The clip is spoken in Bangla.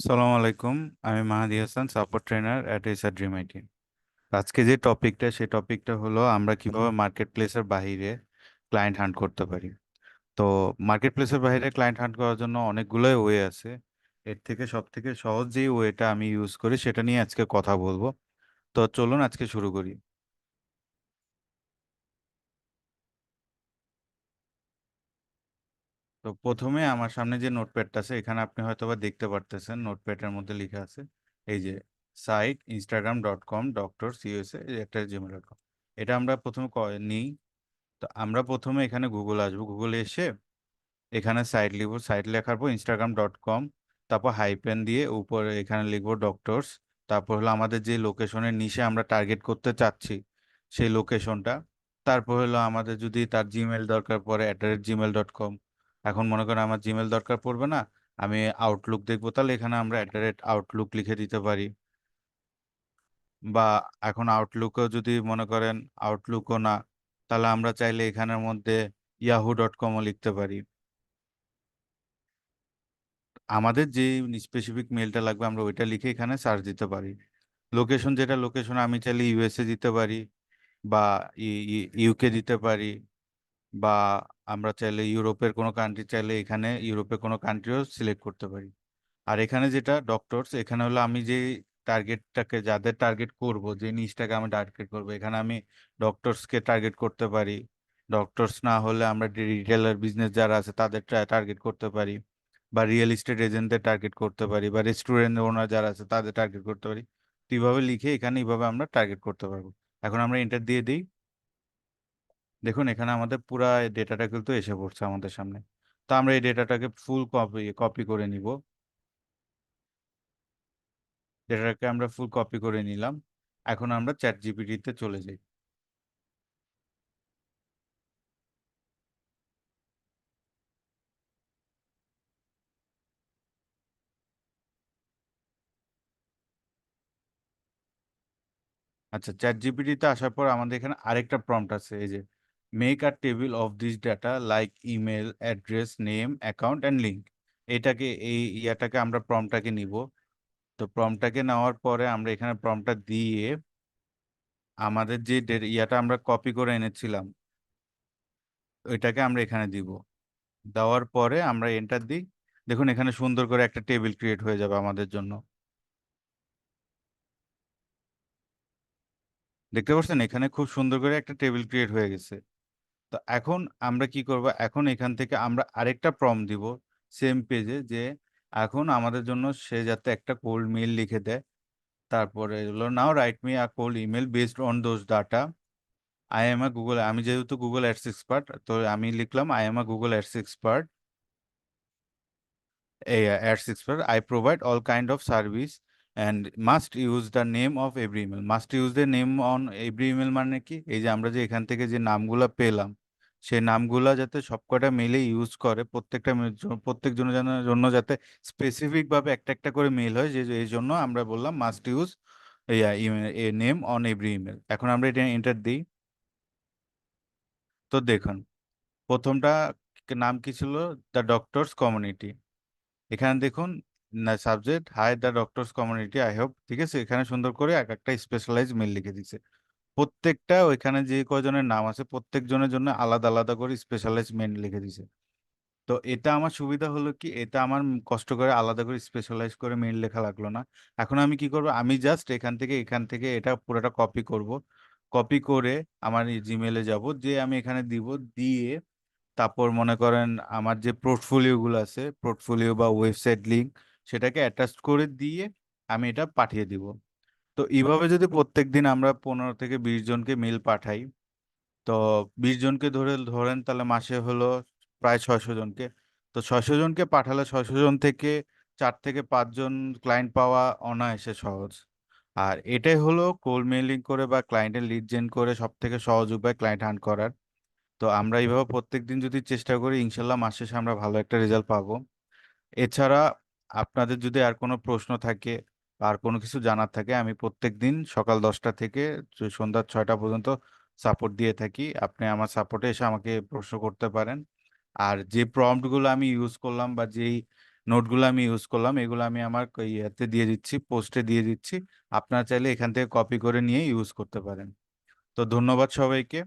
আসসালামু আলাইকুম। আমি Mahadi Hasan, support trainer at SR Dream IT. আজকে যে টপিকটা, সেই টপিকটা হলো আমরা কিভাবে মার্কেট প্লেসের বাইরে ক্লায়েন্ট হান্ট করতে পারি। তো মার্কেট প্লেসের বাইরে ক্লায়েন্ট হান্ট করার জন্য অনেকগুলোই ওয়ে আছে। এর থেকে সব থেকে সহজ যে ওয়েটা আমি ইউজ করি সেটা নিয়ে আজকে কথা বলবো। তো চলুন আজকে শুরু করি। তো প্রথমে আমার সামনে যে নোটপ্যাডটা আছে, এখানে আপনি হয়তোবা দেখতে পারতেছেন নোটপ্যাডের মধ্যে লেখা আছে এই যে সাইট instagram.com/doctors.usa একটা gmail.com। এটা আমরা প্রথমে নিই। তো আমরা প্রথমে এখানে গুগল আসবো, গুগলে এসে এখানে সাইট লিখবো, সাইট লেখার পর instagram.com, তারপর হাইপেন দিয়ে উপরে এখানে লিখবো ডক্টরস। তারপর হলো আমাদের যে লোকেশনের নিচে আমরা টার্গেট করতে চাচ্ছি সেই লোকেশনটা। তারপর হলো আমাদের যদি তার জিমেল দরকার পড়ে @gmail.com। এখন মনে করেন আমার জিমেল দরকার পড়বে না, আমি আউটলুক দেখবো, তাহলে এখানে আমরা @outlook লিখে দিতে পারি। বা এখন আউটলুকও যদি মনে করেন আউটলুকও না, তাহলে আমরা চাইলে এখানের মধ্যে yahoo.com-ও লিখতে পারি। আমাদের যে স্পেসিফিক মেলটা লাগবে আমরা ওইটা লিখে এখানে সার্চ দিতে পারি। লোকেশন, যেটা লোকেশন আমি চাইলে ইউএসএ দিতে পারি, বা ইউকে দিতে পারি, বা আমরা চাইলে ইউরোপের কোনো কান্ট্রি, চাইলে এখানে ইউরোপের কোনো কান্ট্রিও সিলেক্ট করতে পারি। আর এখানে যেটা ডক্টরস, এখানে হলো আমি যে টার্গেটটাকে, যাদের টার্গেট করব, যে নিচটাকে আমি টার্গেট করব, এখানে আমি ডক্টরসকে টার্গেট করতে পারি। ডক্টরস না হলে আমরা রিটেলার বিজনেস যারা আছে তাদের টার্গেট করতে পারি, বা রিয়েল এস্টেট এজেন্টদের টার্গেট করতে পারি, বা রেস্টুরেন্ট ওনার যারা আছে তাদের টার্গেট করতে পারি। তো এইভাবে লিখে এখানে এইভাবে আমরা টার্গেট করতে পারবো। এখন আমরা এন্টার দিয়ে দিই। দেখুন এখানে আমাদের পুরা ডেটাটা কিন্তু এসে পড়ছে আমাদের সামনে। তো আমরা এই ডেটাটাকে ফুল কপি কপি করে নিব। ডেটাটাকে আমরা ফুল কপি করে নিলাম। এখন আমরা চ্যাট জিপিটিতে চলে যাই। আচ্ছা, চ্যাট জিপিটিতে আসার পর আমাদের এখানে আরেকটা প্রম্পট আছে, এই যে make a table of this data like email address name account and link. এটাকে এই ইয়াটাকে আমরা প্রম্পটটাকে নিব। তো প্রম্পটটাকে নেওয়ার পরে আমরা এখানে প্রম্পটটা দিয়ে আমাদের যে ইয়াটা আমরা কপি করে এনেছিলাম ওইটাকে আমরা এখানে দিব। দেওয়ার পরে আমরা এন্টার দিই। দেখুন এখানে সুন্দর করে একটা টেবিল ক্রিয়েট হয়ে যাবে আমাদের জন্য। দেখতে পাচ্ছেন এখানে খুব সুন্দর করে একটা টেবিল ক্রিয়েট হয়ে গেছে। তো এখন আমরা কি করব, এখন এখান থেকে আমরা আরেকটা প্রম্পট দিব সেম পেজে, যে এখন আমাদের জন্য সে যাতে একটা কোল্ড মেইল লিখে দেয়। তারপরে হলো now write me a cold email based on those data. I am a Google, আমি যেহেতু গুগল অ্যাডস এক্সপার্ট, তো আমি লিখলাম I am a Google ads expert. Ads expert, I provide all kind of service and must use the name of every email. Must use the name on every email মানে কি, এই যে আমরা যে এখান থেকে যে নামগুলা পেলাম সেই নামগুলা যাতে সবকটা মেলে ইউজ করে, প্রত্যেকটা প্রত্যেক জনের জন্য যাতে স্পেসিফিক ভাবে একটা একটা করে মেল হয়, যে এই জন্য আমরা বললাম must use name on every email. এখন আমরা এটা এন্টার দিই। তো দেখুন প্রথমটা নাম কি ছিল, দ্য ডক্টরস কমিউনিটি। এখানে দেখুন না, subject hi the doctors community I hope, ঠিক আছে, এখানে সুন্দর করে এক একটা স্পেশালাইজ মেল লিখে দিচ্ছে। প্রত্যেকটা ওইখানে যে কয়জনের নাম আছে প্রত্যেক জনের জন্য আলাদা আলাদা করে স্পেশালাইজ মেল লিখে দিছে। তো এটা আমার সুবিধা হলো কি, এটা আমার কষ্ট করে আলাদা করে স্পেশালাইজ করে মেল লেখা লাগলো না। এখন আমি কি করব, আমি জাস্ট এখান থেকে এটা পুরোটা কপি করব। কপি করে আমার জিমেলে যাব, যে আমি এখানে দিব, দিয়ে তারপর মনে করেন আমার যে পোর্টফোলিও গুলো আছে, পোর্টফোলিও বা ওয়েবসাইট লিংক, সেটাকে অ্যাটাচ করে দিয়ে আমি এটা পাঠিয়ে দিব। তো এইভাবে যদি প্রত্যেকদিন আমরা 15 থেকে 20 জনকে মেল পাঠাই, তো 20 জনকে ধরেন তাহলে মাসে হলো প্রায় 600 জনকে। তো 600 জনকে পাঠালে 600 জন থেকে 4 থেকে 5 জন ক্লায়েন্ট পাওয়া অনায়াসে সহজ। আর এটাই হলো কোল্ড মেইলিং করে বা ক্লায়েন্টের লিড জেন করে সব থেকে সহজ উপায় ক্লায়েন্ট হান্ট করার। তো আমরা এইভাবে প্রত্যেকদিন যদি চেষ্টা করি, ইনশাল্লাহ মাস শেষে আমরা ভালো একটা রেজাল্ট পাবো। এছাড়া আপনাদের যদি আর কোনো প্রশ্ন থাকে বা আর কোনো কিছু জানার থাকে, আমি প্রত্যেকদিন সকাল 10টা থেকে সন্ধ্যা 6টা পর্যন্ত সাপোর্ট দিয়ে থাকি। আপনি আমার সাপোর্টে এসে আমাকে প্রশ্ন করতে পারেন। আর যে প্রম্পট গুলো আমি ইউজ করলাম বা যেই নোটগুলো আমি ইউজ করলাম, এগুলো আমি আমার ইয়েতে দিয়ে দিচ্ছি, পোস্টে দিয়ে দিচ্ছি। আপনারা চাইলে এখান থেকে কপি করে নিয়ে ইউজ করতে পারেন। তো ধন্যবাদ সবাইকে।